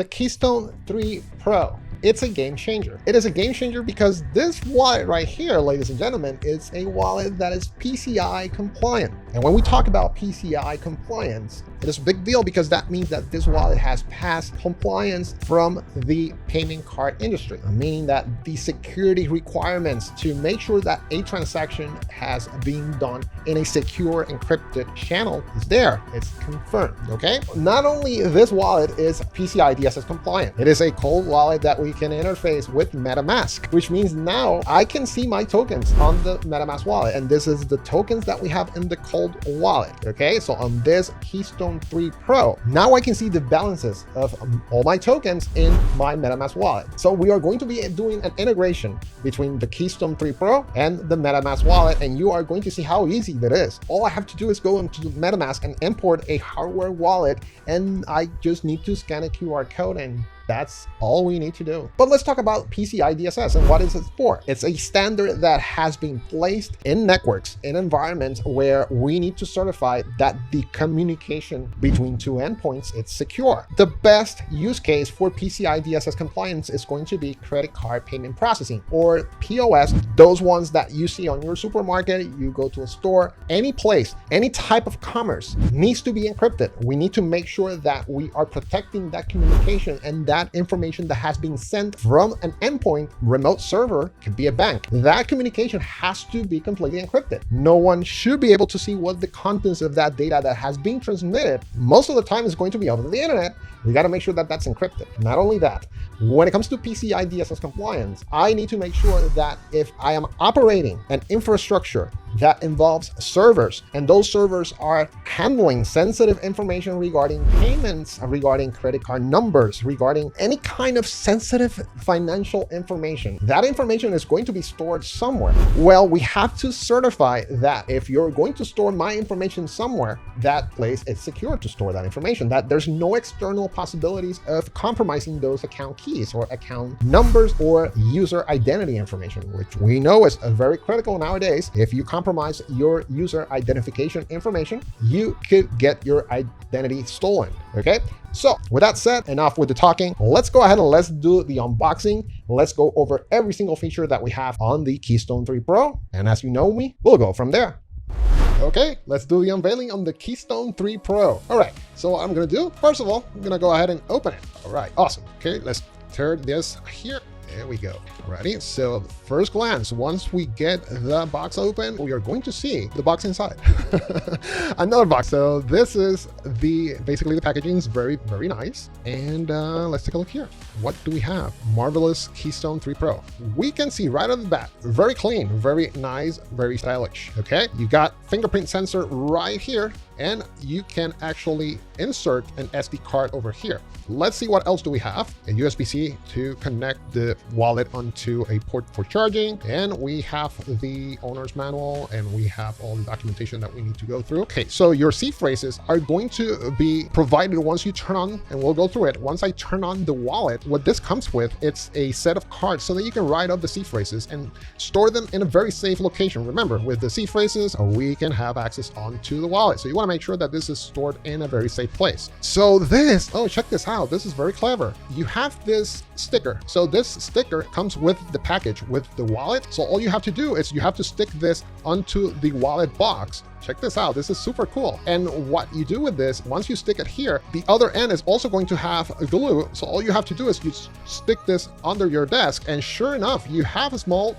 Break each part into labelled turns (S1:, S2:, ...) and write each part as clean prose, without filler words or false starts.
S1: the Keystone 3 Pro. It's a game changer. It is a game changer because this wallet right here, ladies and gentlemen, is a wallet that is PCI compliant. And when we talk about PCI compliance, it is a big deal because that means that this wallet has passed compliance from the payment card industry, meaning that the security requirements to make sure that a transaction has been done in a secure encrypted channel is there. It's confirmed, okay? Not only this wallet is PCI DSS compliant, it is a cold wallet that we can interface with Metamask, which means now I can see my tokens on the Metamask wallet. And this is the tokens that we have in the cold wallet, okay? So on this Keystone 3 Pro, now I can see the balances of all my tokens in my Metamask wallet. So we are going to be doing an integration between the Keystone 3 Pro and the Metamask wallet, and you are going to see how easy that is. All I have to do is go into Metamask and import a hardware wallet, and I just need to scan a QR code, and that's all we need to do. But let's talk about PCI DSS and what is it for. It's a standard that has been placed in networks, in environments where we need to certify that the communication between two endpoints is secure. The best use case for PCI DSS compliance is going to be credit card payment processing, or POS, those ones that you see on your supermarket. You go to a store, any place, any type of commerce needs to be encrypted. We need to make sure that we are protecting that communication and that information that has been sent from an endpoint remote server, could be a bank. That communication has to be completely encrypted. No one should be able to see what the contents of that data that has been transmitted. Most of the time is going to be over the internet. We got to make sure that that's encrypted. Not only that, when it comes to PCI DSS compliance, I need to make sure that if I am operating an infrastructure that involves servers, and those servers are handling sensitive information regarding payments, regarding credit card numbers, regarding any kind of sensitive financial information, that information is going to be stored somewhere. Well, we have to certify that if you're going to store my information somewhere, that place is secure to store that information, that there's no external possibilities of compromising those account keys or account numbers or user identity information, which we know is very critical nowadays. If you compromise your user identification information, you could get your identity stolen, okay? So with that said, enough with the talking. Let's go ahead and let's do the unboxing. Let's go over every single feature that we have on the Keystone 3 Pro. And as you know me, we'll go from there. Okay, let's do the unveiling on the Keystone 3 Pro. All right, so what I'm gonna do, first of all, I'm gonna go ahead and open it. All right, awesome. Okay, let's tear this here. There we go. Alrighty, so first glance, once we get the box open, we are going to see the box inside. Another box. So this is basically the packaging is very, very nice. And let's take a look here. What do we have? Marvelous Keystone 3 Pro. We can see right off the bat, very clean, very nice, very stylish. Okay, you got fingerprint sensor right here, and you can actually insert an SD card over here. Let's see what else do we have. A USB-C to connect the wallet onto a port for charging. And we have the owner's manual, and we have all the documentation that we need to go through. Okay, so your C phrases are going to be provided once you turn on, and we'll go through it. Once I turn on the wallet, what this comes with, it's a set of cards so that you can write up the C phrases and store them in a very safe location. Remember, with the C phrases, we can have access onto the wallet. So you want to make sure that this is stored in a very safe place. So this, oh, check this out. This is very clever. You have this sticker. So this sticker comes with the package, with the wallet. So all you have to do is you have to stick this onto the wallet box. Check this out. This is super cool. And what you do with this, once you stick it here, the other end is also going to have a glue. So all you have to do is you stick this under your desk, and sure enough, you have a small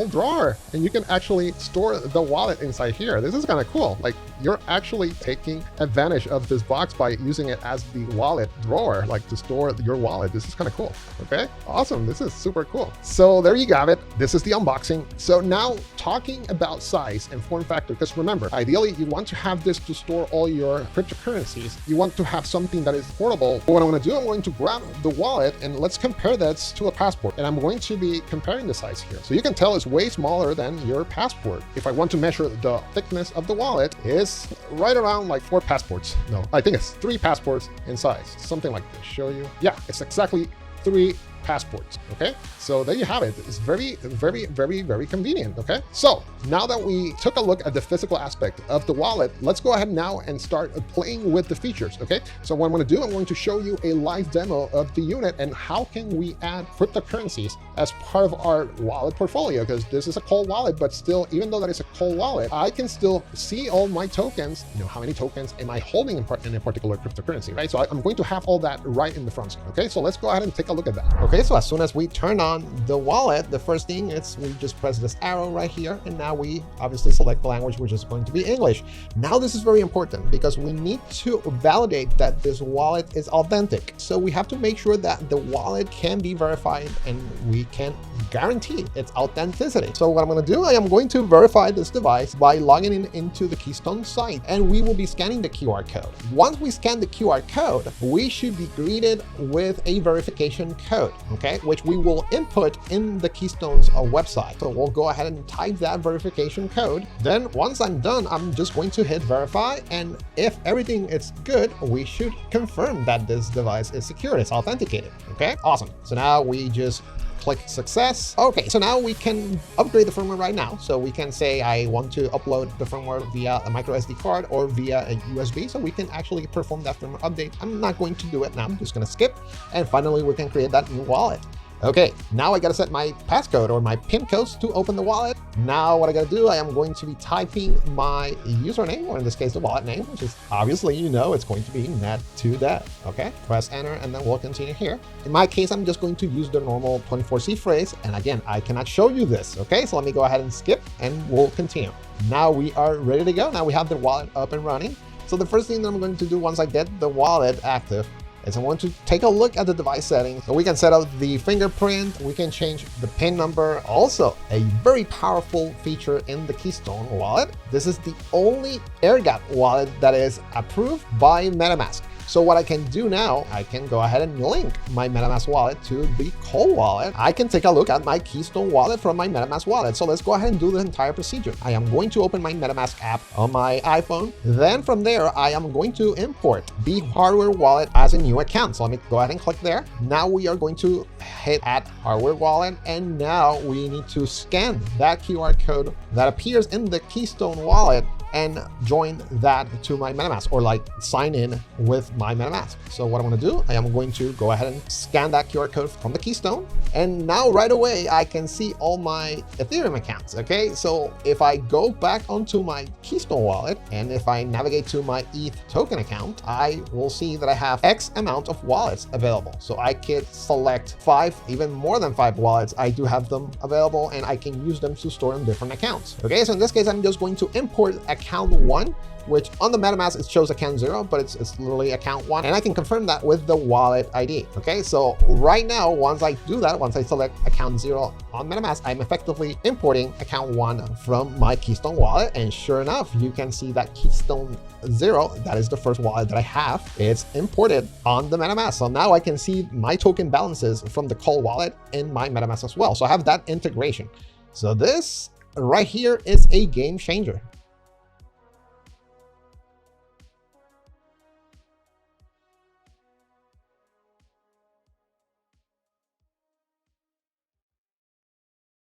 S1: drawer, and you can actually store the wallet inside here. This is kind of cool. Like, you're actually taking advantage of this box by using it as the wallet drawer, like to store your wallet. This is kind of cool. Okay, awesome. This is super cool. So there you have it. This is the unboxing. So now talking about size and form factor, because remember, ideally you want to have this to store all your cryptocurrencies. You want to have something that is portable. But what I'm going to do, I'm going to grab the wallet and let's compare this to a passport. And I'm going to be comparing the size here. So you can tell it's way smaller than your passport. If I want to measure the thickness of the wallet, is right around like 4 passports. No, I think it's 3 passports in size. Something like this. Show you. Yeah, it's exactly 3 passports. Okay, so there you have it. It's very, very, very, very convenient. Okay, so now that we took a look at the physical aspect of the wallet, let's go ahead now and start playing with the features. Okay, so what I'm going to do, I'm going to show you a live demo of the unit and how can we add cryptocurrencies as part of our wallet portfolio, because this is a cold wallet, but still, even though that is a cold wallet, I can still see all my tokens. You know, how many tokens am I holding in a particular cryptocurrency, right? So I'm going to have all that right in the front screen. Okay, so let's go ahead and take a look at that. Okay, so as soon as we turn on the wallet, the first thing is we just press this arrow right here, and now we obviously select the language, which is going to be English. Now this is very important because we need to validate that this wallet is authentic. So we have to make sure that the wallet can be verified and we can guarantee its authenticity. So what I'm going to do, I am going to verify this device by logging into the Keystone site, and we will be scanning the QR code. Once we scan the QR code, we should be greeted with a verification code, okay, which we will input in the Keystone's website. So we'll go ahead and type that verification code. Then once I'm done, I'm just going to hit verify, and if everything is good, we should confirm that this device is secure, it's authenticated. Okay, awesome. So now we just click success. Okay, so now we can upgrade the firmware right now. So we can say I want to upload the firmware via a micro SD card or via a USB, so we can actually perform that firmware update. I'm not going to do it now, I'm just going to skip, and finally we can create that new wallet. Okay, now I gotta set my passcode or my PIN codes to open the wallet. Now what I gotta do, I am going to be typing my username, or in this case the wallet name, which is obviously, you know, it's going to be net2dev. Okay, press enter and then we'll continue here. In my case, I'm just going to use the normal 24C phrase, and again, I cannot show you this. Okay, so let me go ahead and skip and we'll continue. Now we are ready to go. Now we have the wallet up and running. So the first thing that I'm going to do once I get the wallet active is I want to take a look at the device settings. So we can set up the fingerprint, we can change the PIN number. Also, a very powerful feature in the Keystone wallet. This is the only Airgapped wallet that is approved by Metamask. So what I can do now, I can go ahead and link my Metamask wallet to the cold wallet. I can take a look at my Keystone wallet from my Metamask wallet. So let's go ahead and do the entire procedure. I am going to open my Metamask app on my iPhone. Then from there, I am going to import the hardware wallet as a new account. So let me go ahead and click there. Now we are going to hit add hardware wallet. And now we need to scan that QR code that appears in the Keystone wallet and join that to my MetaMask, or like sign in with my MetaMask. So what I'm going to do, I am going to go ahead and scan that QR code from the Keystone. And now right away, I can see all my Ethereum accounts. Okay, so if I go back onto my Keystone wallet, and if I navigate to my ETH token account, I will see that I have X amount of wallets available. So I could select 5, even more than 5 wallets. I do have them available, and I can use them to store in different accounts. Okay, so in this case, I'm just going to import account 1, which on the MetaMask, it shows account 0, but it's literally account 1. And I can confirm that with the wallet ID. Okay, so right now, once I do that, once I select account 0 on MetaMask, I'm effectively importing account 1 from my Keystone wallet. And sure enough, you can see that Keystone 0, that is the first wallet that I have, it's imported on the MetaMask. So now I can see my token balances from the cold wallet in my MetaMask as well. So I have that integration. So this right here is a game changer.